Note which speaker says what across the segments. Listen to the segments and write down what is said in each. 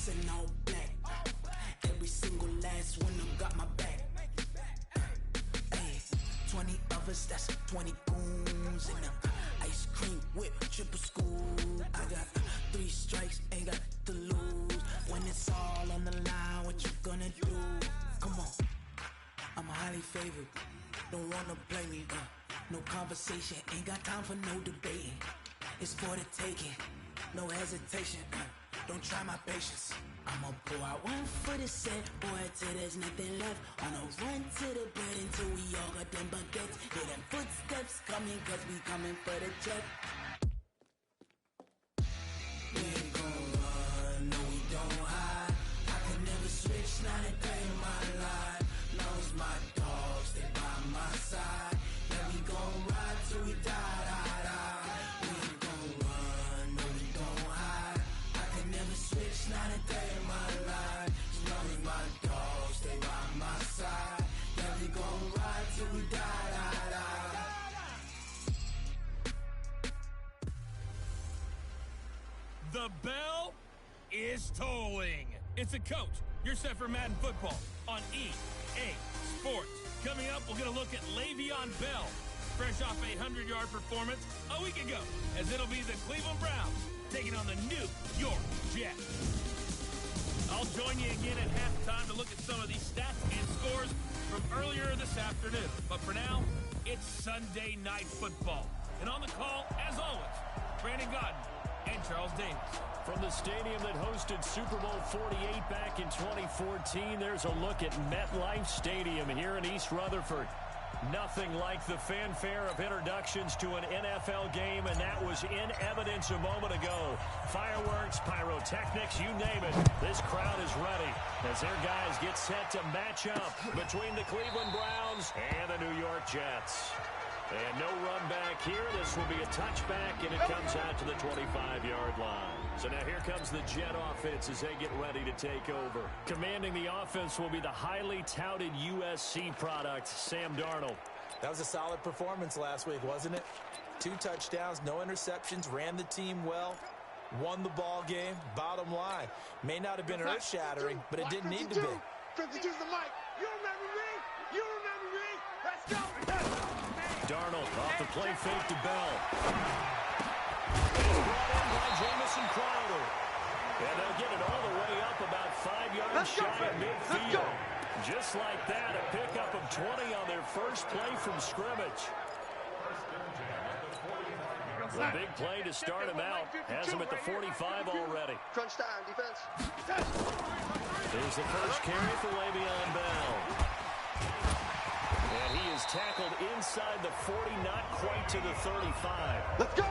Speaker 1: in all black. Every single last one of them got my back. Hey, 20 of us, that's 20 goons in them. Ice cream whip, triple scoop. I got 3 strikes, ain't got to lose. When it's all on the line, what you gonna do? Come on, I'm highly favored. Don't wanna play me, no conversation, ain't got time for no debating. It's for the taking, no hesitation. Don't try my patience. I'ma pour out one for the set, boy, till there's nothing left. On a run to the bed until we all got them baguettes. Hear them footsteps coming, cause we coming for the jet. We ain't gon' run, no we don't hide. I can never switch, not a day in my life. Long as my dogs stay by my side. Yeah, we gon' ride till we die, die, die. We ain't gon' run, no we don't hide. I can never switch, not a day in my life. As long as my dogs stay by my side. Yeah, we gon' ride till we die, die, die.
Speaker 2: The bell is tolling. It's a coach. You're set for Madden Football on EA Sports. Coming up, we're going to look at Le'Veon Bell, fresh off a 100-yard performance a week ago, as it'll be the Cleveland Browns taking on the New York Jets. I'll join you again at halftime to look at some of these stats and scores from earlier this afternoon. But for now, it's Sunday Night Football. And on the call, as always, Brandon Godden and Charles Davis.
Speaker 3: From the stadium that hosted Super Bowl 48 back in 2014, there's a look at MetLife Stadium here in East Rutherford. Nothing like the fanfare of introductions to an NFL game, and that was in evidence a moment ago. Fireworks, pyrotechnics, you name it. This crowd is ready as their guys get set to match up between the Cleveland Browns and the New York Jets. And no run back here. This will be a touchback, and it comes out to the 25-yard line. So now here comes the Jet offense as they get ready to take over. Commanding the offense will be the highly touted USC product, Sam Darnold.
Speaker 4: That was a solid performance last week, wasn't it? 2 touchdowns, no interceptions, ran the team well, won the ball game. Bottom line, may not have been earth-shattering, but it didn't need to be.
Speaker 5: 52's the mic. You remember me? You remember me? Let's go.
Speaker 3: Darnold off the play fake to Bell. It's brought in by Jamison Crowder. And they'll get it all the way up about 5 yards shy of midfield. Just like that, a pickup of 20 on their first play from scrimmage. The big play to start him out. Has him at the 45 already.
Speaker 5: Crunch time, defense.
Speaker 3: There's the first carry for Le'Veon Bell. And he is tackled inside the 40, not quite to the 35.
Speaker 5: Let's go!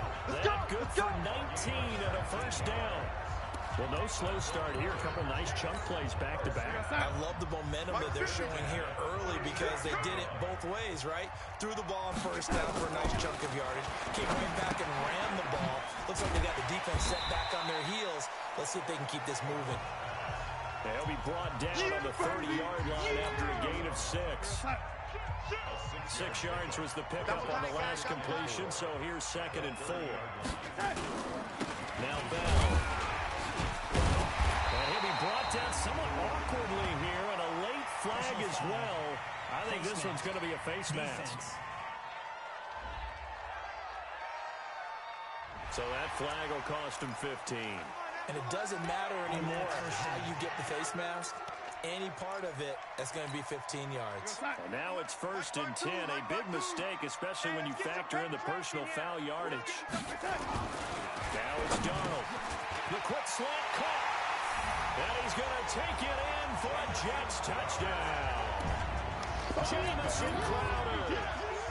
Speaker 3: Good for 19 and a first down. Well, no slow start here. A couple nice chunk plays back-to-back.
Speaker 4: I love the momentum that they're showing here early because they did it both ways, right? Threw the ball on first down for a nice chunk of yardage. Came right back and ran the ball. Looks like they got the defense set back on their heels. Let's see if they can keep this moving.
Speaker 3: They'll be brought down on the 30-yard line after a gain of 6. 6 yards was the pickup on the last completion, so here's 2nd and 4. Now Bell. And he'll be brought down somewhat awkwardly here, and a late flag as well. I think this one's going to be a face mask. So that flag will cost him 15.
Speaker 4: And it doesn't matter anymore how you get the face mask. Any part of it, that's going to be 15 yards.
Speaker 3: And now it's 1st and 10. A big mistake, especially when you factor in the personal foul yardage. Now it's Darnold. The quick slant caught. And he's going to take it in for a Jets touchdown. Jamison Crowder.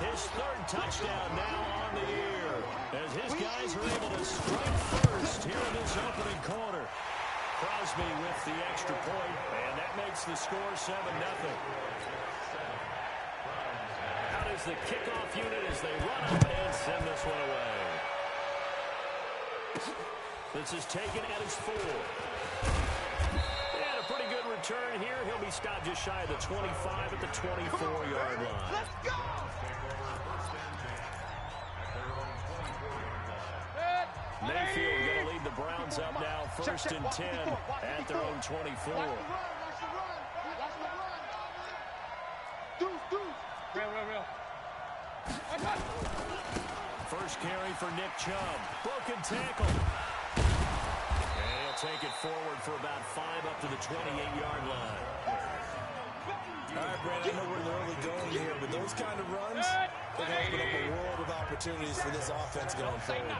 Speaker 3: His 3rd touchdown now on the year. As his guys are able to strike first here in this opening quarter. Crosby with the extra point, and that makes the score 7-0. Out is the kickoff unit as they run up and send this one away. This is taken at his 4. And a pretty good return here. He'll be stopped just shy of the 25 at the 24-yard line.
Speaker 5: Let's go!
Speaker 3: Mayfield going to lead the Browns up now, 1st and 10 at their own 24.
Speaker 5: Real.
Speaker 3: First carry for Nick Chubb. Broken tackle. And he'll take it forward for about 5 up to the 28-yard line.
Speaker 4: All right, Brandon, I know we're in the early going here, but those kind of runs, they're going to open up a world of opportunities for this offense going forward.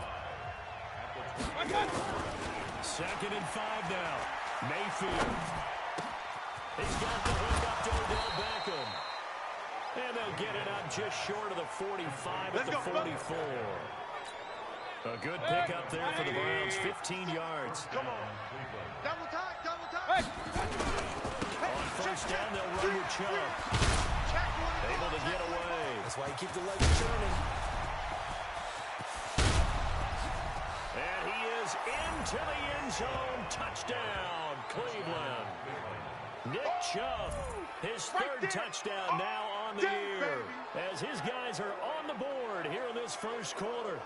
Speaker 3: 2nd and 5 now. Mayfield. He's got the hook up to Odell Beckham. And they'll get it up just short of the 45 at the 44. A good pickup there for the Browns, 15 yards.
Speaker 5: Come on. Double time.
Speaker 3: On 1st down, they'll run with Chubb. Able to get away.
Speaker 4: That's why you keep the legs churning.
Speaker 3: And he is into the end zone. Touchdown, Cleveland. Nick Chubb, his 3rd touchdown now on the year, as his guys are on the board here in this 1st quarter.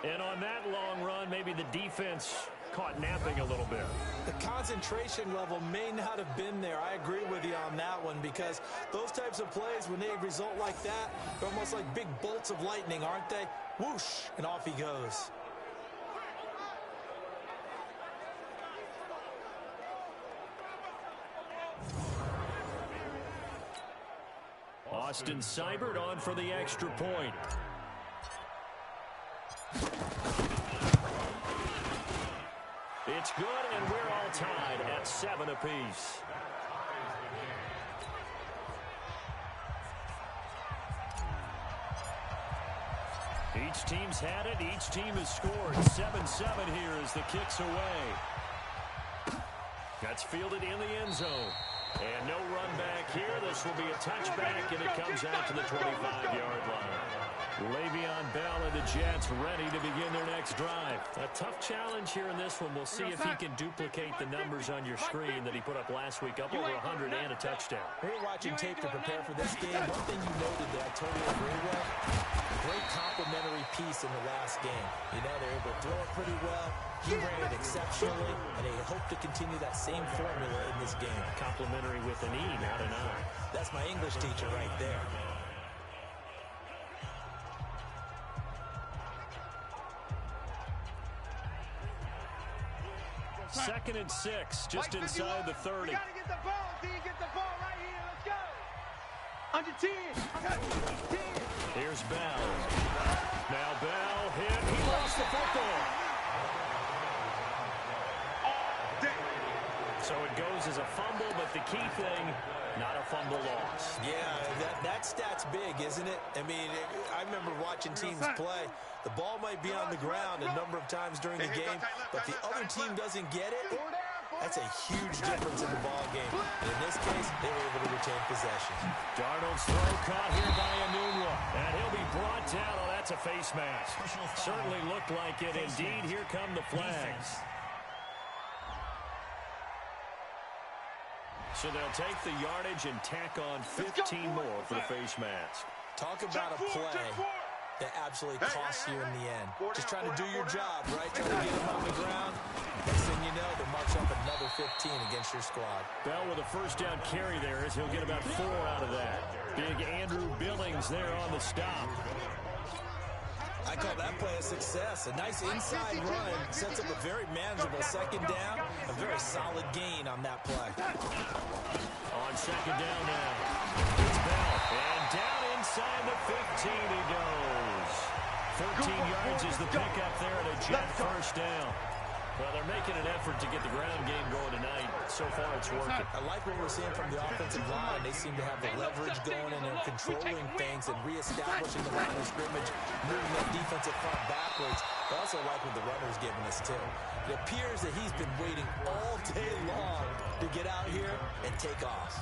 Speaker 3: And on that long run, maybe the defense caught napping a little bit.
Speaker 4: The concentration level may not have been there. I agree with you on that one, because those types of plays, when they result like that, they're almost like big bolts of lightning, aren't they? Whoosh, and off he goes.
Speaker 3: Austin Seibert on for the extra point. It's good, and we're all tied at 7 apiece. Each team's had it. Each team has scored. 7-7 here as the kick's away. That's fielded in the end zone. And no run back here. This will be a touchback, and it comes out to the 25-yard line. Le'Veon Bell and the Jets ready to begin their next drive. A tough challenge here in this one. We'll see if he can duplicate the numbers on your screen that he put up last week, up over 100 and a touchdown.
Speaker 4: We were watching tape to prepare for this game. One thing you noted that I totally agree with, great complimentary piece in the last game. You know, they're able to throw it pretty well. He ran it exceptionally, and they hope to continue that same formula in this game.
Speaker 3: Complimentary with an E, not an I.
Speaker 4: That's my English teacher right there.
Speaker 3: Second and 6, just inside the 30.
Speaker 5: You gotta get the ball. See, you get the ball right here. Let's go. Under 10. 10.
Speaker 3: Here's Bell. Now Bell hit. He lost the football. So it goes as a fumble, but the key thing, not a fumble loss.
Speaker 4: Yeah, that stat's big, isn't it? I mean, I remember watching teams play. The ball might be on the ground a number of times during the game, but the other team doesn't get it. That's a huge difference in the ball game. And in this case, they were able to retain possession.
Speaker 3: Darnold's throw caught here by Anunua, and he'll be brought down. Oh, that's a face mask. Certainly looked like it. Indeed, here come the flags. So they'll take the yardage and tack on 15 more for the face mask.
Speaker 4: Talk about a play that absolutely costs you in the end. Just trying to do your job, right? Trying to get them on the ground. Next thing you know, they march up another 15 against your squad.
Speaker 3: Bell with a first down carry there as he'll get about 4 out of that. Big Andrew Billings there on the stop.
Speaker 4: I call that play a success. A nice inside run sets up a very manageable second down. A very solid gain on that play.
Speaker 3: On second down now, it's Bell. And down inside the 15 he goes. 13 yards is the pickup there at a Jet first down. Well, they're making an effort to get the ground game going tonight. So far, it's working.
Speaker 4: I like what we're seeing from the offensive line. They seem to have the leverage going, and they're controlling things and reestablishing the line of scrimmage, moving that defensive front backwards. I also like what the runner's giving us, too. It appears that he's been waiting all day long to get out here and take off.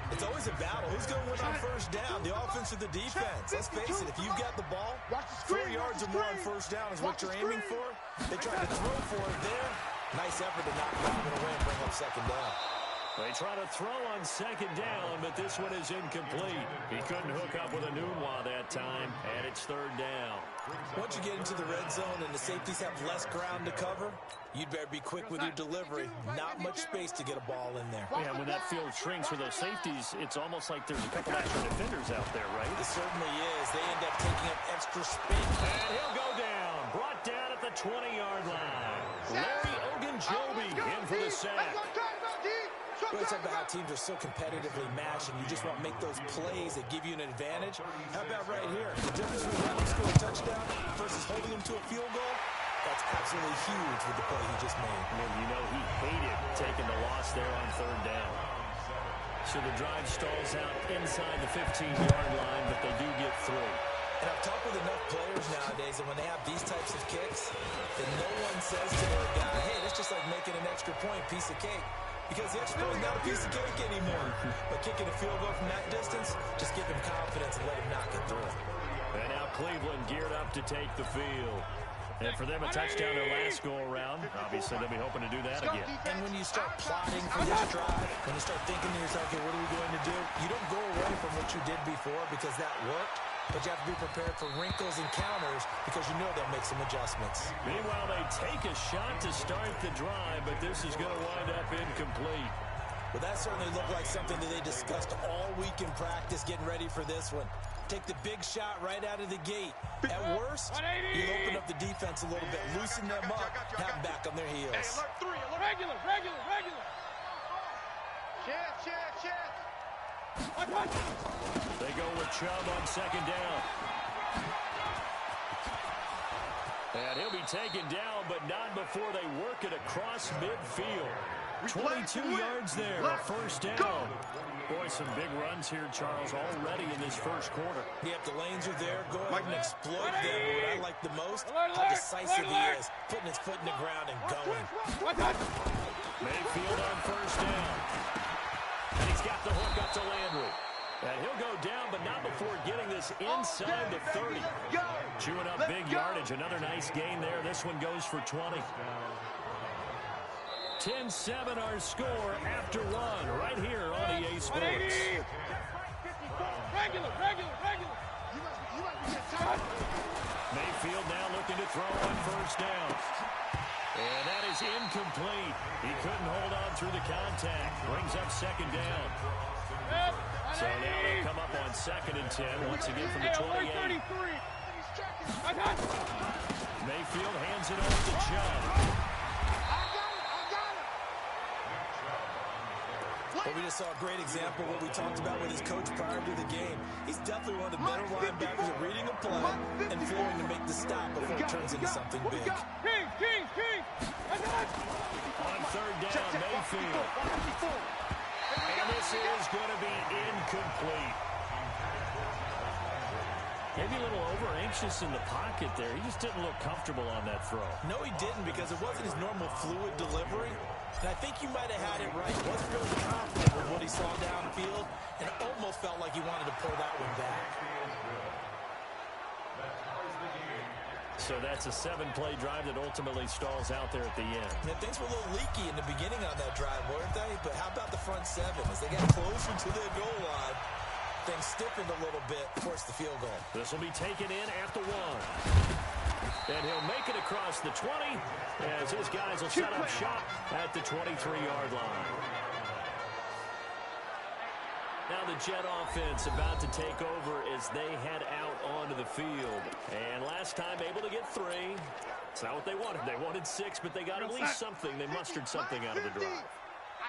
Speaker 4: It's always a battle. Who's going to win on first down, the offense or the defense? Let's face it, if you've got the ball, 4 yards or more on first down is what you're aiming for. They tried to throw for it there. Nice effort to knock that one away and bring up second down.
Speaker 3: They try to throw on second down, but this one is incomplete. He couldn't hook up with a Nunwa that time, and it's third down.
Speaker 4: Once you get into the red zone and the safeties have less ground to cover, you'd better be quick with your delivery. Not much space to get a ball in there.
Speaker 3: Yeah, when that field shrinks for those safeties, it's almost like there's a couple extra defenders out there, right?
Speaker 4: It certainly is. They end up taking up extra space.
Speaker 3: And he'll go down. Brought down at the 20-yard line. Larry Ogunjobi in for the sack.
Speaker 4: We talk about how teams are so competitively matched, and you just want to make those plays that give you an advantage. How about right here? The difference between letting him score a touchdown versus holding him to a field goal, that's absolutely huge with the play he just made.
Speaker 3: And you know he hated taking the loss there on third down. So the drive stalls out inside the 15-yard line, but they do get through.
Speaker 4: And I've talked with enough players nowadays that when they have these types of kicks, that no one says to their guy, hey, that's just like making an extra point, piece of cake. Because the extra point is not a piece of cake anymore. But kicking a field goal from that distance, just give him confidence and let him knock it through.
Speaker 3: And now Cleveland geared up to take the field. And for them, a touchdown their last go-around. Obviously, they'll be hoping to do that again.
Speaker 4: And when you start plotting for this drive, when you start thinking to yourself, okay, what are we going to do? You don't go away from what you did before because that worked. But you have to be prepared for wrinkles and counters because you know they'll make some adjustments.
Speaker 3: Meanwhile, they take a shot to start the drive, but this is going to wind up incomplete.
Speaker 4: Well, that certainly looked like something that they discussed all week in practice getting ready for this one. Take the big shot right out of the gate. At worst, you open up the defense a little bit, loosen them up, have them back on their heels.
Speaker 5: Hey, alert 3, alert. Regular. Chance.
Speaker 3: They go with Chubb on second down. And he'll be taken down, but not before they work it across midfield. 22 yards there, a first down. Boy, some big runs here, Charles, already in this first quarter.
Speaker 4: Yep, the lanes are there. Go ahead and exploit them. What I like the most, how decisive he is, putting his foot in the ground and going.
Speaker 3: Mayfield on first down. And he's got the hook up to Landry. And he'll go down, but not before getting this inside the 30. Chewing up big yardage. Another nice gain there. This one goes for 20. 10-7 our score after one right here on EA Sports.
Speaker 5: Regular.
Speaker 3: Mayfield now looking to throw on first down. And that is incomplete. He couldn't hold on through the contact. Brings up second down. So now they come up on 2nd and 10 once again from the 28. Mayfield hands it off to Chubb.
Speaker 4: Well, we just saw a great example of what we talked about with his coach prior to the game. He's definitely one of the better linebackers at reading a play and flowing to make the stop before it turns into something big.
Speaker 5: King.
Speaker 3: On third down, Mayfield. And this is going to be incomplete. Maybe a little over-anxious in the pocket there. He just didn't look comfortable on that throw.
Speaker 4: No, he didn't, because it wasn't his normal fluid delivery. And I think you might have had it right. He wasn't really confident with what he saw downfield and almost felt like he wanted to pull that one back.
Speaker 3: So that's a 7-play drive that ultimately stalls out there at the end.
Speaker 4: And things were a little leaky in the beginning on that drive, weren't they? But how about the front 7? As they got closer to their goal line, things stiffened a little bit, forced the field goal.
Speaker 3: This will be taken in at the 1. And he'll make it across the 20 as his guys will set up shop at the 23-yard line. Now the Jet offense about to take over as they head out onto the field. And last time able to get 3. It's not what they wanted. They wanted 6, but they got at least something. They mustered something out of the drive.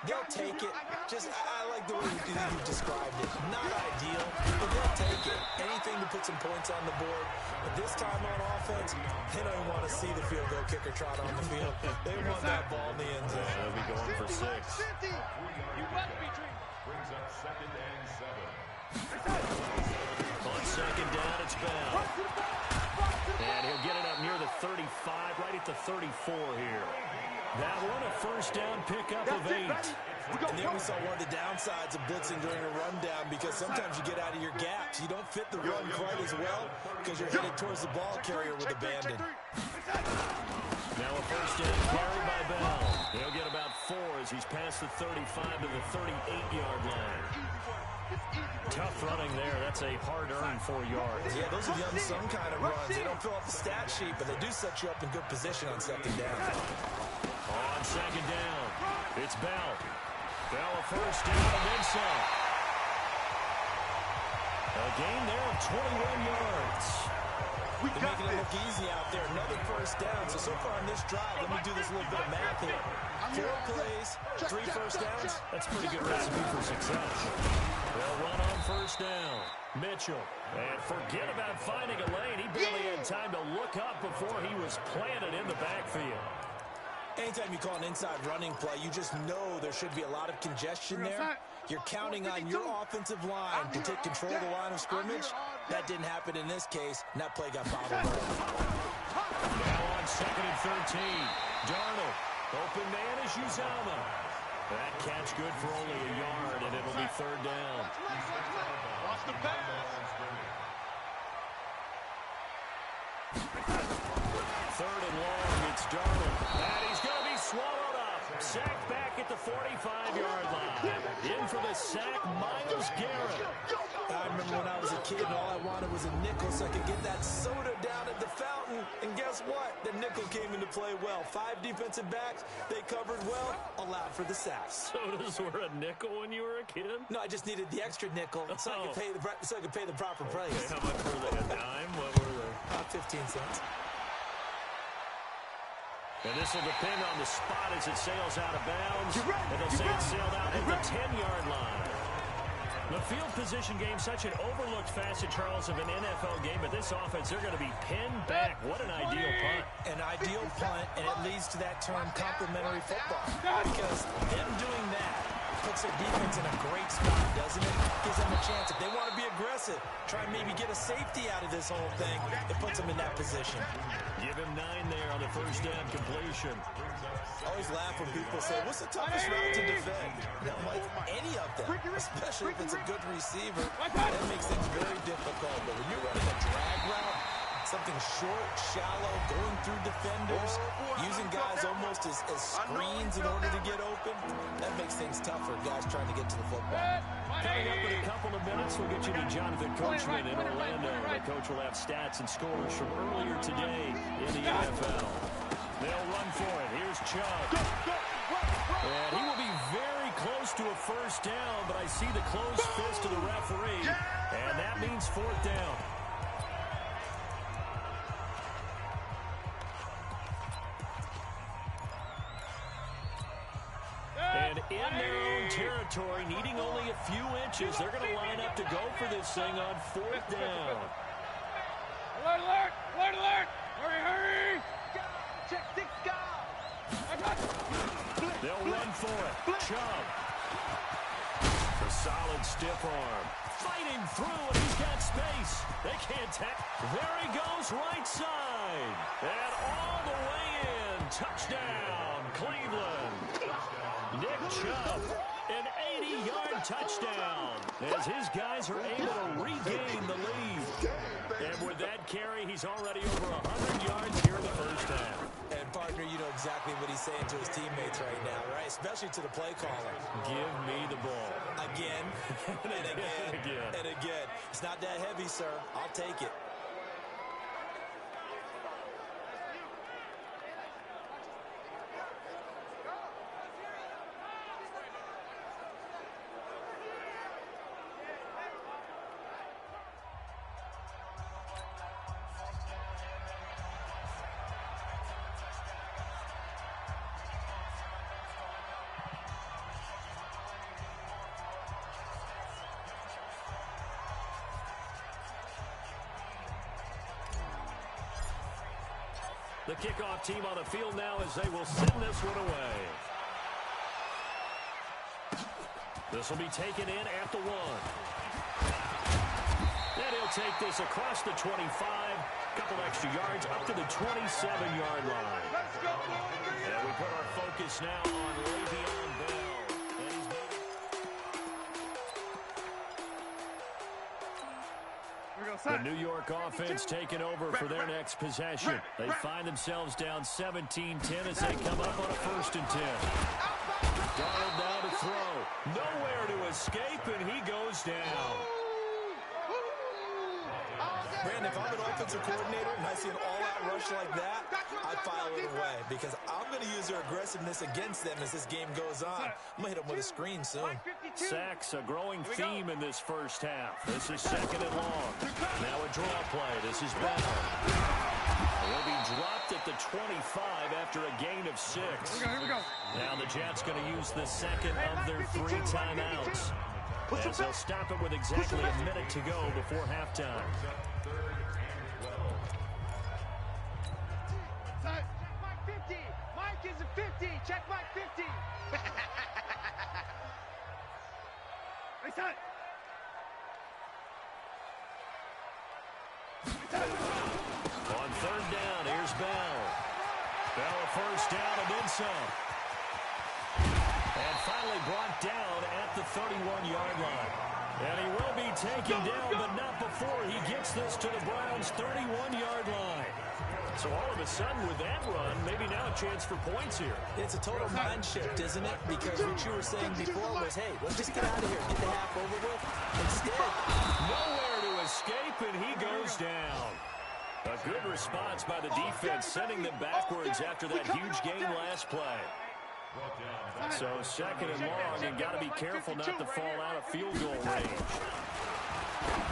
Speaker 4: They'll take it. I like the way you described it. Not ideal, but they'll take it. Anything to put some points on the board. But this time on offense, they don't even want to see the field goal kicker trot on the field. They want that ball in the end zone.
Speaker 3: They'll be going for 6.
Speaker 5: Brings up 2nd and 7.
Speaker 3: On second down, it's Bell. And he'll get it up near the 35, right at the 34 here. That one, a first down pickup of 8.
Speaker 4: And there we saw one of the downsides of blitzing during a rundown, because sometimes you get out of your gaps. You don't fit the run quite as well because you're headed towards the ball carrier with abandon.
Speaker 3: Now a first down carry by Bell. He'll get about 4 as as he's past the 35 to the 38-yard line. Tough running there. That's a hard-earned 4 yards.
Speaker 4: Yeah, those are the unsung kind of runs. They don't fill up the stat sheet, but they do set you up in good position on second down.
Speaker 3: On second down, it's Bell. Bell a first down and then some. A gain there of 21 yards.
Speaker 4: They're making it look easy out there. Another first down. So far on this drive, let me do this little bit of math here. 4 plays, 3 first downs.
Speaker 3: That's a pretty good recipe for success. They'll run on first down. Mitchell. And forget about finding a lane. He barely had time to look up before he was planted in the backfield.
Speaker 4: Anytime you call an inside running play, you just know there should be a lot of congestion there. You're counting on your offensive line to take control of the line of scrimmage. That didn't happen in this case, and that play got bobbled up.
Speaker 3: Now on second and 13. Darnold. Open man is Uzama. That catch good for only a yard, and it'll be third down.
Speaker 5: Watch the pass.
Speaker 3: Third and long, it's Darnold. And he's going to be swallowed up. Sacked back at the 45-yard line. In for the sack, Myles Garrett.
Speaker 4: I remember when I was a kid and all I wanted was a nickel so I could get that soda down at the fountain. And guess what? The nickel came into play well. 5 defensive backs, they covered well, allowed for the sacks.
Speaker 3: Sodas were a nickel when you were a kid?
Speaker 4: No, I just needed the extra nickel so I could pay the proper price.
Speaker 3: Okay, how much were they? A dime? What were they?
Speaker 4: About 15 cents.
Speaker 3: And this will depend on the spot as it sails out of bounds. And they'll say it sailed out at the 10-yard line. The field position game, such an overlooked facet, Charles, of an NFL game. But this offense, they're going to be pinned back. What an ideal punt.
Speaker 4: An ideal punt, and it leads to that term complementary football. Because them doing that puts their defense in a great spot, doesn't it? Gives them a chance. If they want to be aggressive, try and maybe get a safety out of this whole thing, it puts them in that position.
Speaker 3: Give him 9 there on the first down completion.
Speaker 4: I always laugh when people say, what's the toughest route to defend? I'm like, any of them, especially if it's a good receiver. That makes things very difficult. But when you're running a drag route, something short, shallow, going through defenders, using guys almost as screens in order to get open, that makes things tough for guys trying to get to the football.
Speaker 3: Coming up in a couple of minutes, we'll get you to Jonathan Coachman in Orlando. The coach will have stats and scores from earlier today in the NFL. They'll run for it. Here's Chubb. And he will be very close to a first down, but I see the closed fist of the referee, and that means fourth down. And in their own territory, needing only a few inches, they're going to line up to go for this thing on fourth down.
Speaker 5: Alert, alert, alert, alert. Hurry, hurry. Check 6, go.
Speaker 3: They'll run for it. Chubb. A solid stiff arm. Fighting through, and he's got space. They can't tap. There he goes, right side. And all the way in. Touchdown, Cleveland. Nick Chubb, an 80-yard touchdown as his guys are able to regain the lead. And with that carry, he's already over 100 yards here in the first half.
Speaker 4: And, partner, you know exactly what he's saying to his teammates right now, right? Especially to the play caller.
Speaker 3: Give me the ball.
Speaker 4: Again, and again, and again. It's not that heavy, sir. I'll take it.
Speaker 3: The kickoff team on the field now as they will send this one away. This will be taken in at the 1. And he'll take this across the 25. Couple extra yards up to the 27-yard line. And we put our focus now on Le'Veon Bell. And he's made the New York offense taking over for their next possession. They find themselves down 17-10 as they come up on a 1st and 10. goes down.
Speaker 4: Brandon, if I'm an offensive coordinator and I see an all-out rush like that, I file it away because I'm going to use their aggressiveness against them as this game goes on. I'm going to hit them with a screen soon.
Speaker 3: Sacks, a growing theme in this first half. This is second and long. Now a draw play. This is Bell. Will be dropped at the 25 after a gain of 6.
Speaker 5: Here we go.
Speaker 3: Now the Jets going to use the second of their 3 timeouts, as they'll stop it with exactly a minute to go before halftime.
Speaker 5: Check Mike 50. Mike is a 50. Check Mike 50. Hey, son.
Speaker 3: On third down, here's Bell. Bell a first down and then some. And finally brought down at the 31-yard line. And he will be taken down, but not before he gets this to the Browns' 31-yard line. So all of a sudden with that run, maybe now a chance for points here.
Speaker 4: It's a total mind shift, isn't it? Because what you were saying before was, hey, let's just get out of here, get the half over with. Instead,
Speaker 3: nowhere to escape, and he goes down. A good response by the defense, sending them backwards after that huge gain last play. So second and long, and got to be careful not to fall out of field goal range.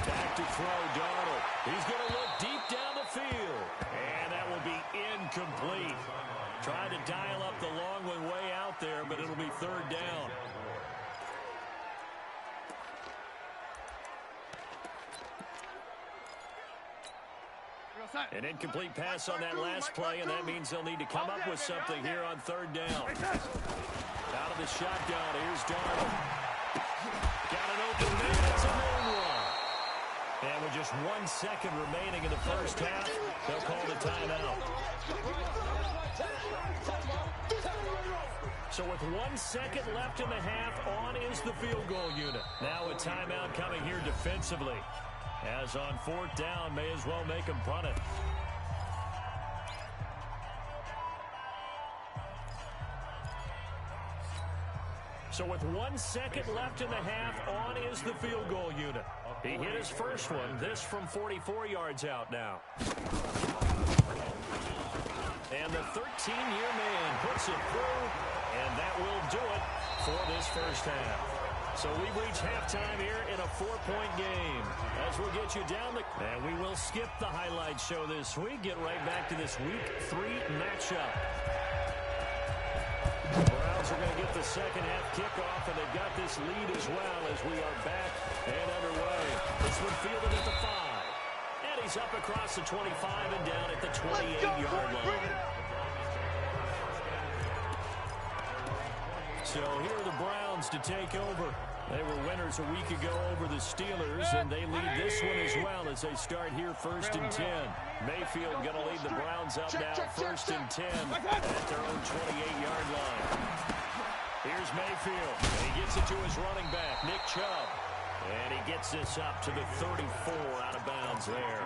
Speaker 3: Back to throw, Darnold. He's going to look deep down the field. And that will be incomplete. Trying to dial up the long one way out there, but it'll be third down. An incomplete pass on that last play, and that means they'll need to come up with something here on third down. Out of the shotgun, here's Darnold. Got an open man, it's a lone one. And with just 1 second remaining in the first half, they'll call the timeout. So with 1 second left in the half, on is the field goal unit. Now a timeout coming here defensively. As on fourth down, may as well make him punt it. So with 1 second left in the half, on is the field goal unit. He hit his first one, this from 44 yards out now. And the 13-year man puts it through, and that will do it for this first half. So we've reached halftime here in a 4-point game. As we'll get you down the... And we will skip the highlight show this week. Get right back to this Week 3 matchup. The Browns are going to get the second half kickoff, and they've got this lead as well as we are back and underway. This one fielded at the 5. And he's up across the 25 and down at the 28-yard line. So here are the Browns to take over. They were winners a week ago over the Steelers, and they lead this one as well as they start here first and 10. Mayfield going to lead the Browns up now first and 10 at their own 28-yard line. Here's Mayfield, and he gets it to his running back, Nick Chubb. And he gets this up to the 34 out of bounds there.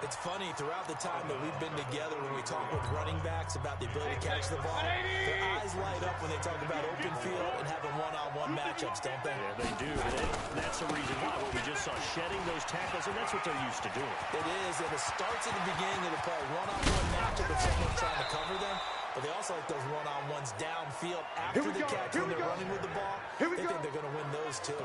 Speaker 4: It's funny, throughout the time that we've been together, when we talk with running backs about the ability to catch the ball, their eyes light up when they talk about open field and having one-on-one matchups, don't they?
Speaker 3: Yeah, they do. And that's the reason why. We just saw shedding those tackles, and that's what they're used to doing.
Speaker 4: It is, and it starts at the beginning of the play. One-on-one matchup if someone's trying to cover them, but they also like those one-on-ones downfield after the catch when they're running with the ball. They think they're going to win those, too.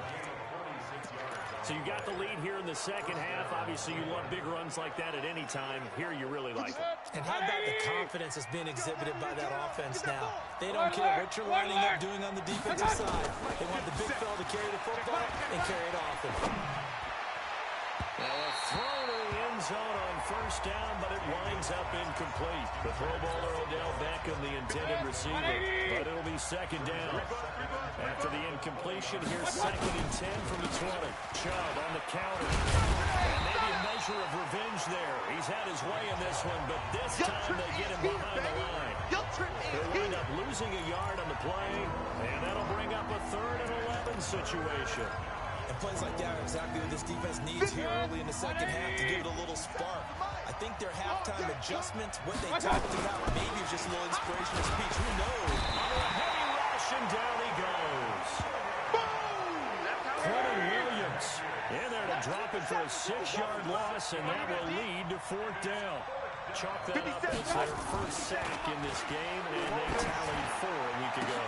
Speaker 3: So you got the lead here in the second half. Obviously, you love big runs like that at any time. Here, you really like it.
Speaker 4: And how about the confidence that's being exhibited by that offense now? They don't care what you're lining up doing on the defensive side. They want the big fella to carry the football and carry it often.
Speaker 3: Now a throw to the end zone on first down, but it winds up incomplete. The Pro Bowler Odell Beckham, the intended receiver, but it'll be second down. After the incompletion, here's second and 10 from the 20. Chubb on the counter. And maybe a measure of revenge there. He's had his way in this one, but this time they get him behind the line. They'll wind up losing a yard on the play, and that'll bring up a 3rd and 11 situation.
Speaker 4: And plays like that are exactly what this defense needs here early in the second half to give it a little spark. I think their halftime adjustments, what they talked about, maybe it's just a little inspirational speech. Who knows?
Speaker 3: On a heavy rush, and down he goes. Quentin Williams for a 6-yard loss, and that will lead to 4th down. Chalk that up as their first sack in this game, and they tallied 4 a week ago.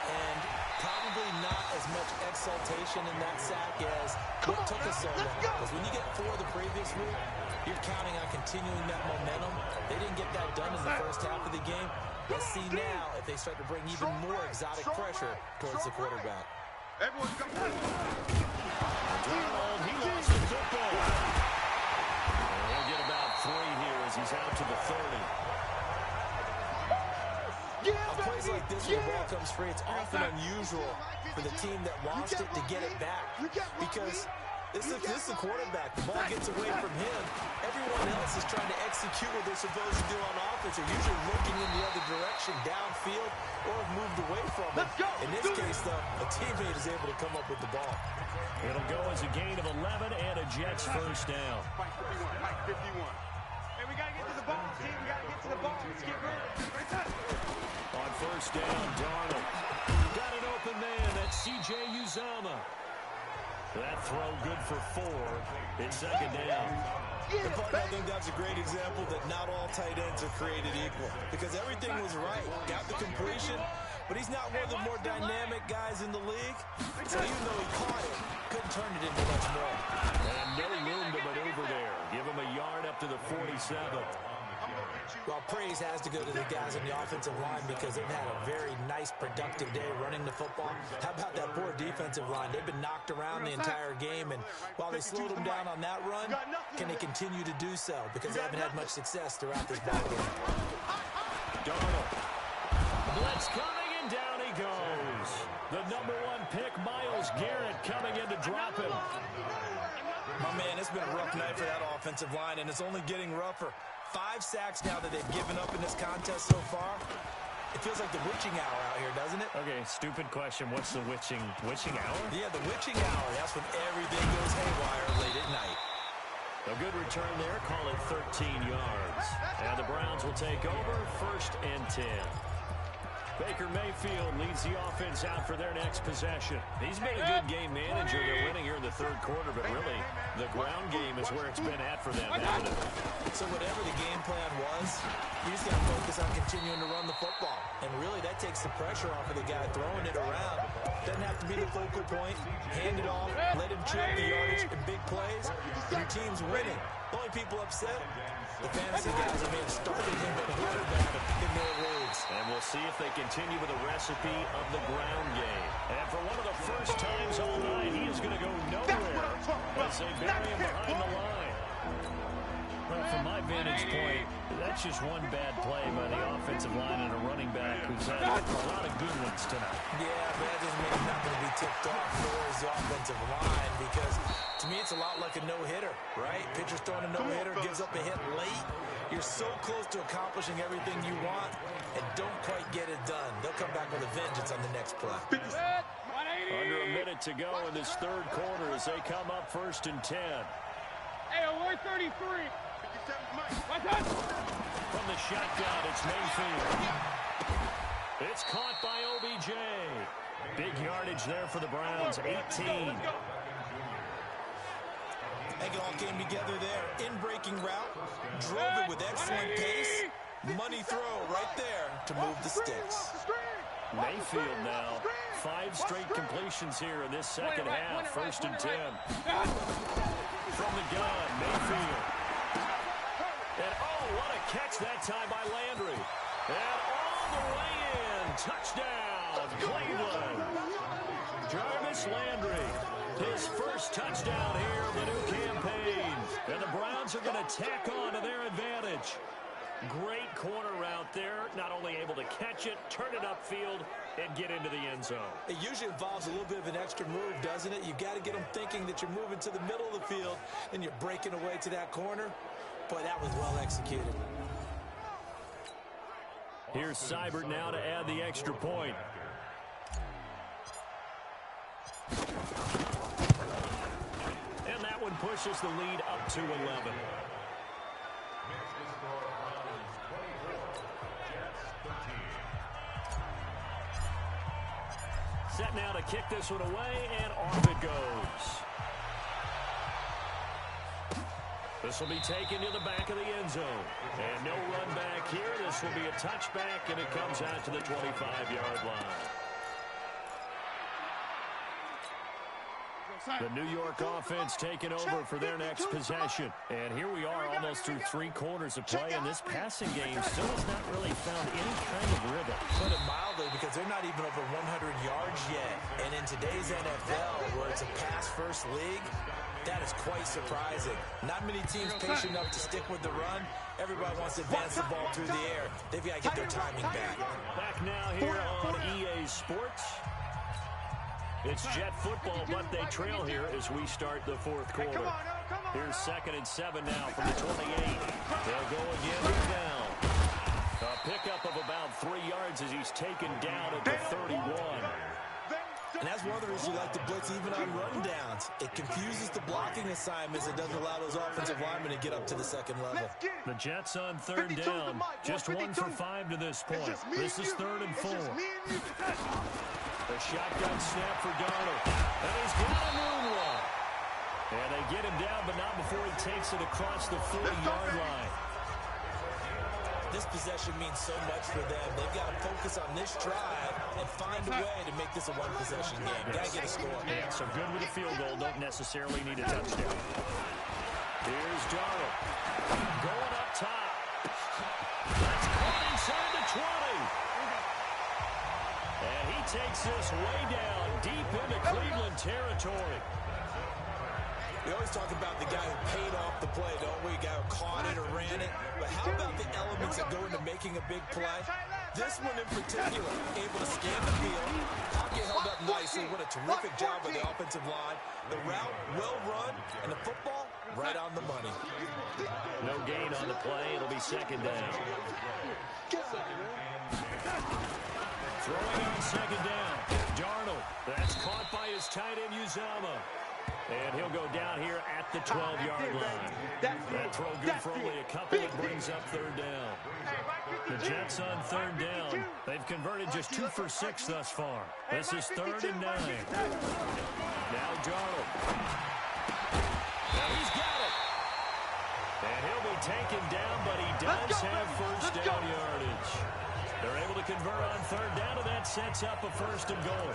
Speaker 4: And probably not as much exultation in that sack as what took us so long. Because when you get 4 the previous week, you're counting on continuing that momentum. They didn't get that done in the first half of the game. Let's see now if they start to bring even more exotic pressure towards the quarterback.
Speaker 5: Everyone come on.
Speaker 3: Donald, he lost the football. He'll get about 3 here as he's out to the 30.
Speaker 4: On plays like this where the ball comes free, it's often unusual for the team that lost it to get it back. Because this is the quarterback. The ball gets away from him. Everyone else is trying to execute what they're supposed to do on offense. They're usually looking in the other direction, downfield, or have moved away from it. In this case, though, a teammate is able to come up with the ball.
Speaker 3: It'll go as a gain of 11 and a Jets first down.
Speaker 5: Mike 51, Mike 51. Hey, we got to get to the ball, team. We got to get to the ball. Let's get rid.
Speaker 3: On first down, Darnold. Got an open man. That's C.J. Uzomah. That throw good for 4 in 2nd down.
Speaker 4: I think that's a great example that not all tight ends are created equal. Because everything was right. Got the completion, but he's not one of the more dynamic guys in the league. So even though he caught it, couldn't turn it into much more.
Speaker 3: And no room to maneuver there. Give him a yard up to the 47.
Speaker 4: Well, praise has to go to the guys on the offensive line because they've had a very nice, productive day running the football. How about that poor defensive line? They've been knocked around the entire game, and while they slowed them down on that run, can they continue to do so? Because they haven't had much success throughout this ball game.
Speaker 3: Darnold. Blitz coming, and down he goes. The #1 pick, Myles Garrett, coming in to drop him.
Speaker 4: My man, it's been a rough night for that offensive line, and it's only getting rougher. 5 sacks now that they've given up in this contest so far. It feels like the witching hour out here, doesn't it?
Speaker 3: Okay, stupid question. What's the witching hour?
Speaker 4: Yeah, the witching hour. That's when everything goes haywire late at night.
Speaker 3: A good return there. Call it 13 yards. And the Browns will take over 1st and 10. Baker Mayfield leads the offense out for their next possession. He's been a good game manager. They're winning here in the 3rd quarter, but really, the ground game is where it's been at for them, hasn't it?
Speaker 4: So whatever the game plan was, you just got to focus on continuing to run the football. And really, that takes the pressure off of the guy throwing it around. Doesn't have to be the focal point. Hand it off, let him chip the yardage in big plays, and your team's winning. The only people upset, the fantasy guys that may have started him at quarterback in their leagues.
Speaker 3: And we'll see if they continue with the recipe of the ground game. And for one of the first times all night, he is going to go nowhere as they bury him behind the line. Well, from my vantage point, that's just one bad play by the offensive line and a running back who's had a lot of good ones tonight.
Speaker 4: Yeah, but that doesn't mean he's not going to be tipped off, nor is the offensive line, because to me it's a lot like a no-hitter, right? Pitcher's throwing a no-hitter, gives up a hit late. You're so close to accomplishing everything you want and don't quite get it done. They'll come back with a vengeance on the next play.
Speaker 3: Under a minute to go in this 3rd quarter as they come up 1st and 10.
Speaker 5: Hey, we're 33.
Speaker 3: From the shotgun, it's Mayfield. It's caught by OBJ. Big yardage there for the Browns, 18.
Speaker 4: It all came together there. In-breaking route, drove it with excellent pace. Money throw right there to move the sticks.
Speaker 3: Mayfield now, 5 straight completions here in this 2nd half, 1st and 10. From the gun, Mayfield. And oh, what a catch that time by Landry. And all the way in, touchdown, Cleveland. Jarvis Landry, his first touchdown here of the new campaign. And the Browns are going to tack on to their advantage. Great corner route there, not only able to catch it, turn it upfield, and get into the end zone.
Speaker 4: It usually involves a little bit of an extra move, doesn't it? You've got to get them thinking that you're moving to the middle of the field, and you're breaking away to that corner. Boy, that was well executed.
Speaker 3: Here's Seibert now to add the extra point. And that one pushes the lead up to 11. Set now to kick this one away, and off it goes. This will be taken to the back of the end zone. And no run back here. This will be a touchback, and it comes out to the 25-yard line. The New York offense taking over for their next possession. And here we are almost through 3 quarters of play, and this passing game still has not really found any kind of rhythm.
Speaker 4: Put it mildly, because they're not even over 100 yards yet. And in today's NFL, where it's a pass-first league, that is quite surprising. Not many teams patient enough to stick with the run. Everybody wants to advance the ball through the air. They've got to get their timing back.
Speaker 3: Back now here on EA Sports. It's Jet football, but they trail here as we start the 4th quarter. Here's 2nd and 7 now from the 28. They'll go again down. A pickup of about 3 yards as he's taken down at the 31.
Speaker 4: And that's one of the reasons you like to blitz even on run downs. It confuses the blocking assignments. It doesn't allow those offensive linemen to get up to the 2nd level.
Speaker 3: The Jets on 3rd down. Just 1 for 5 to this point. This is 3rd and 4. The shotgun snap for Darnold. And he's got a moonwalk. And they get him down, but not before he takes it across the 40-yard line.
Speaker 4: This possession means so much for them. They've got to focus on this drive and find a way to make this a one-possession game. Got to get a score.
Speaker 3: Yeah, so good with a field goal. Don't necessarily need a touchdown. Here's Darnold. Going up top. That's caught inside the 20. And he takes this way down, deep into Cleveland territory.
Speaker 4: We always talk about the guy who paid off the play, don't we? The guy who caught it or ran it. But how about the elements that go into making a big play? This one in particular, able to scan the field, pocket held up nicely. What a terrific job by the offensive line. The route, well run, and the football, right on the money.
Speaker 3: No gain on the play. It'll be 2nd down. Throwing on 2nd down. Darnold. That's caught by his tight end, Uzama. And he'll go down here at the 12-yard line. That throw good for only a couple. It brings up 3rd down. The Jets on 3rd down. They've converted just 2 for 6 thus far. This is 3rd and 9. Now Darnold. And he's got it. And he'll be taken down, but he does have 1st down yardage. They're able to convert on 3rd down, and that sets up a 1st and goal.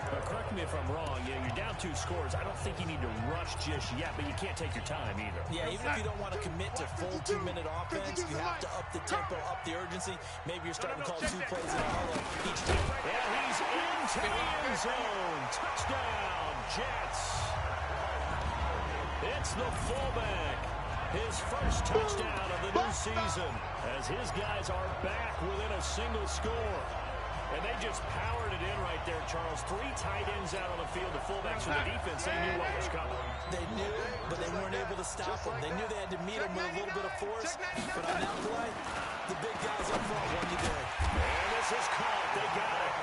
Speaker 3: But correct me if I'm wrong. Yeah, you're down 2 scores. I don't think you need to rush just yet, but you can't take your time either.
Speaker 4: Yeah, even if you don't want to commit to full 2-minute offense, you have to up the tempo, up the urgency. Maybe you're starting to call 2 plays in a row each time.
Speaker 3: And he's into the end zone. Touchdown, Jets. It's the fullback. His first touchdown of the new season as his guys are back within a single score. And they just powered it in right there, Charles. 3 tight ends out on the field. The fullbacks from the defense, they knew what was coming.
Speaker 4: They knew, but they weren't able to stop them. They knew they had to meet them with a little bit of force. But on that play, the big guys up front won the day.
Speaker 3: And this is caught. They got it.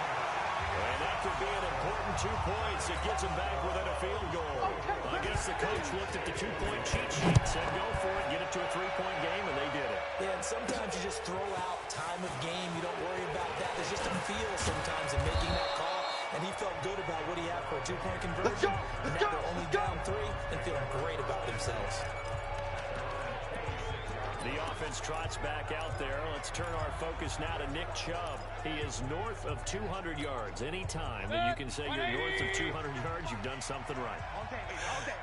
Speaker 3: And after being important 2 points, it gets them back within a field goal. I guess the coach looked at the 2-point cheat sheet, said go for it, get it to a 3-point game, and they did it.
Speaker 4: Yeah, and sometimes you just throw out time of game. You don't worry about that. There's just a feel sometimes in making that call. And he felt good about what he had for a 2-point conversion. And now they're only down 3 and feeling great about themselves.
Speaker 3: The offense trots back out there. Let's turn our focus now to Nick Chubb. He is north of 200 yards. Any time that you can say you're north of 200 yards, you've done something right.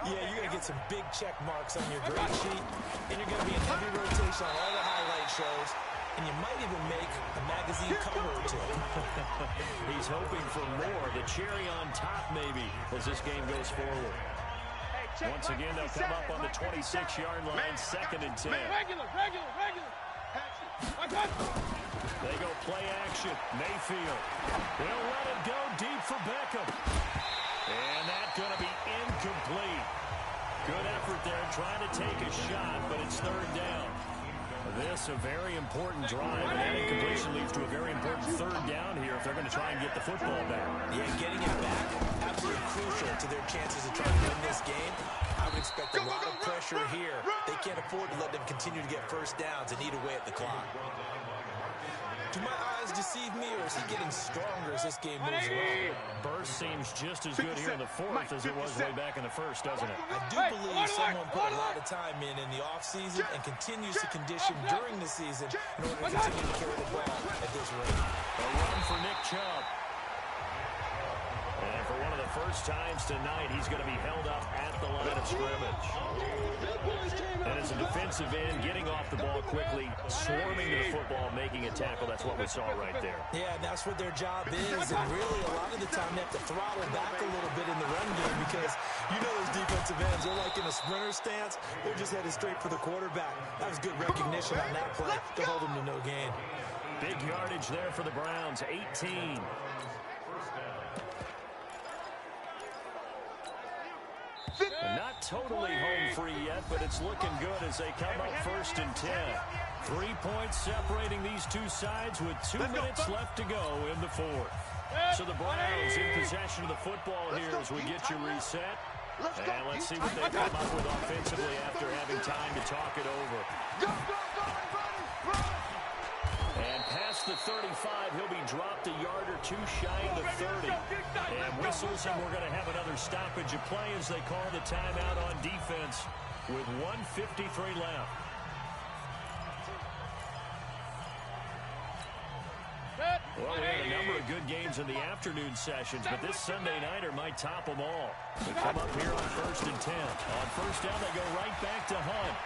Speaker 4: Yeah, you're going to get some big check marks on your grade sheet, and you're going to be in heavy rotation on all the highlight shows, and you might even make a magazine cover or 2.
Speaker 3: He's hoping for more. The cherry on top, maybe, as this game goes forward. Once again, they'll come up on the 26-yard line, 2nd and 10.
Speaker 5: Regular.
Speaker 3: They go play action. Mayfield. They'll let it go deep for Beckham. And that's going to be incomplete. Good effort there, trying to take a shot, but it's 3rd down. This a very important drive, and that incompletion leads to a very important 3rd down here if they're going to try and get the football back.
Speaker 4: Yeah, getting it back, absolutely crucial to their chances of trying to win this game. I would expect a lot of pressure here. They can't afford to let them continue to get 1st downs and eat away at the clock. Do my eyes deceive me, or is he getting stronger as this game moves along?
Speaker 3: Burst seems just as good here in the fourth as it was way back in the first, doesn't it?
Speaker 4: I do believe someone put a lot of time in the offseason and continues to condition during the season in order to continue to carry the ball at this rate.
Speaker 3: A run for Nick Chubb. And for one of the first times tonight, he's going to be held up at the line of scrimmage. And as a defensive end, getting off the ball quickly, swarming to the football, making a tackle, that's what we saw right there.
Speaker 4: Yeah, and that's what their job is. And really, a lot of the time, they have to throttle back a little bit in the run game because you know those defensive ends, they're like in a sprinter stance. They're just headed straight for the quarterback. That was good recognition on that play to hold them to no gain.
Speaker 3: Big yardage there for the Browns, 18. Not totally home free yet, but it's looking good as they come up 1st and 10. 3 points separating these two sides with 2 minutes left to go in the fourth. So the Browns in possession of the football here as we get you reset. And let's see what they come up with offensively after having time to talk it over. And past the 35, he'll be dropped a yard or two shy of the 30. And whistles, and we're going to have another stoppage of play as they call the timeout on defense with 1:53 left. Well, we had a number of good games in the afternoon sessions, but this Sunday nighter might top them all. They come up here on 1st and 10. On first down, they go right back to Hunt.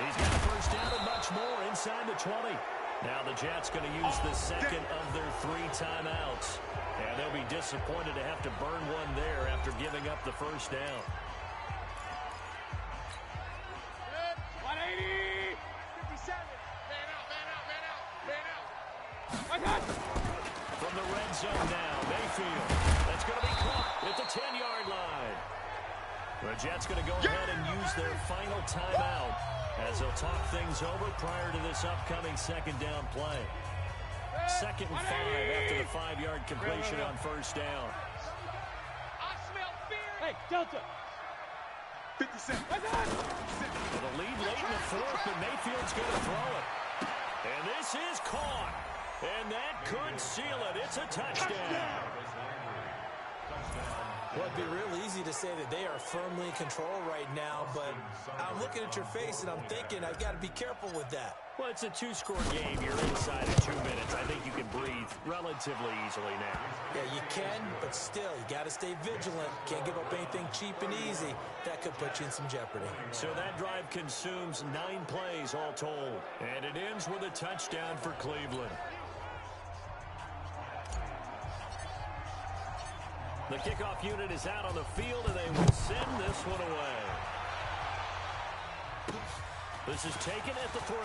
Speaker 3: He's got a first down and much more inside the 20. Now the Jets going to use the second of their 3 timeouts. And they'll be disappointed to have to burn one there after giving up the first down.
Speaker 5: 180! 57! Man out!
Speaker 3: From the red zone now, Mayfield. That's going to be caught at the 10-yard line. The Jets going to go ahead and use their final timeout as they'll talk things over prior to this upcoming second down play. 2nd and 5 after the 5-yard completion on first down.
Speaker 5: I smell fear! Hey, Delta! 57!
Speaker 3: With a lead late in the fourth, but Mayfield's going to throw it. And this is caught. And that could seal it. It's a touchdown.
Speaker 4: Well, it'd be real easy to say that they are firmly in control right now, but I'm looking at your face and I'm thinking I've got to be careful with that.
Speaker 3: Well, it's a 2-score game. You're inside of 2 minutes. I think you can breathe relatively easily now.
Speaker 4: Yeah, you can, but still, you got to stay vigilant. Can't give up anything cheap and easy. That could put you in some jeopardy.
Speaker 3: So that drive consumes 9 plays all told. And it ends with a touchdown for Cleveland. The kickoff unit is out on the field, and they will send this one away. This is taken at the 3.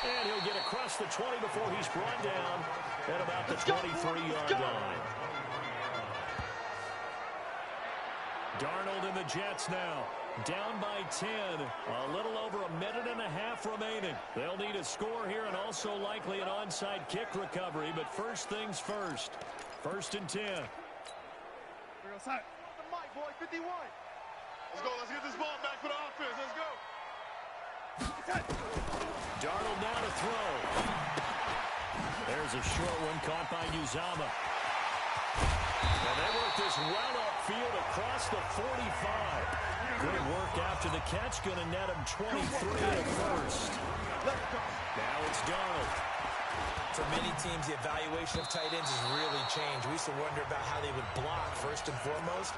Speaker 3: And he'll get across the 20 before he's brought down at about the 23-yard line. Darnold and the Jets now down by 10. A little over a minute and a half remaining. They'll need a score here and also likely an onside kick recovery, but first things first. 1st and 10.
Speaker 5: We're outside. The mic, boy, 51. Let's go. Let's get this ball back for the offense. Let's go.
Speaker 3: Darnold now to throw. There's a short one caught by Uzama. And they work this well upfield across the 45. Good work after the catch. Going to net him 23 at first. Now it's Darnold.
Speaker 4: For many teams, the evaluation of tight ends has really changed. We used to wonder about how they would block first and foremost.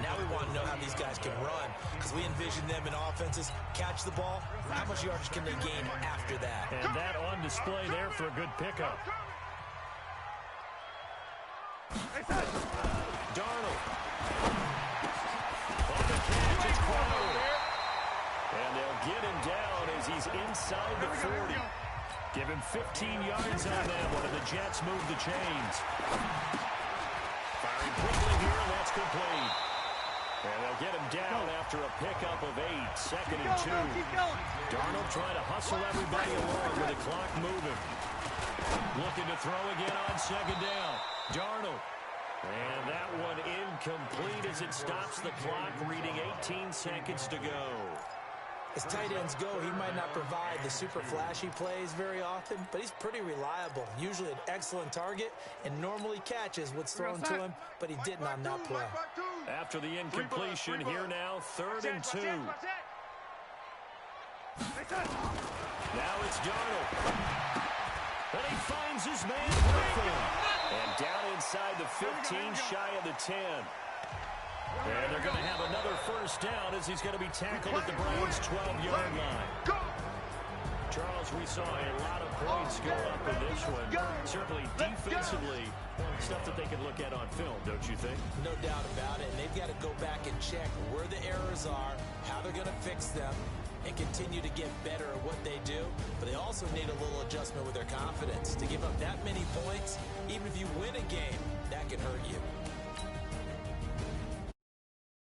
Speaker 4: Now we want to know how these guys can run because we envision them in offenses catch the ball. How much yardage can they gain after that?
Speaker 3: And that on display there for a good pickup. Darnold. On the catch, it's Crowder. And they'll get him down as he's inside the 40. Give him 15 yards on that one, and the Jets move the chains. Firing quickly here, and that's complete. And they'll get him down after a pickup of 8, 2nd and 2. Darnold trying to hustle everybody along with the clock moving. Looking to throw again on 2nd down. Darnold. And that one incomplete as it stops the clock, reading 18 seconds to go.
Speaker 4: As tight ends go, he might not provide the super flashy plays very often, but he's pretty reliable, usually an excellent target, and normally catches what's thrown to him, but he didn't on that play.
Speaker 3: After the incompletion, here now, 3rd and 2. Now it's Darnold. And he finds his man Griffin. And down inside the 15, shy of the 10. And they're going to have another first down as he's going to be tackled at the Browns' 12-yard line. Charles, we saw a lot of points go up in this one. Certainly defensively, stuff that they can look at on film, don't you think?
Speaker 4: No doubt about it. And they've got to go back and check where the errors are, how they're going to fix them, and continue to get better at what they do. But they also need a little adjustment with their confidence. To give up that many points, even if you win a game, that can hurt you.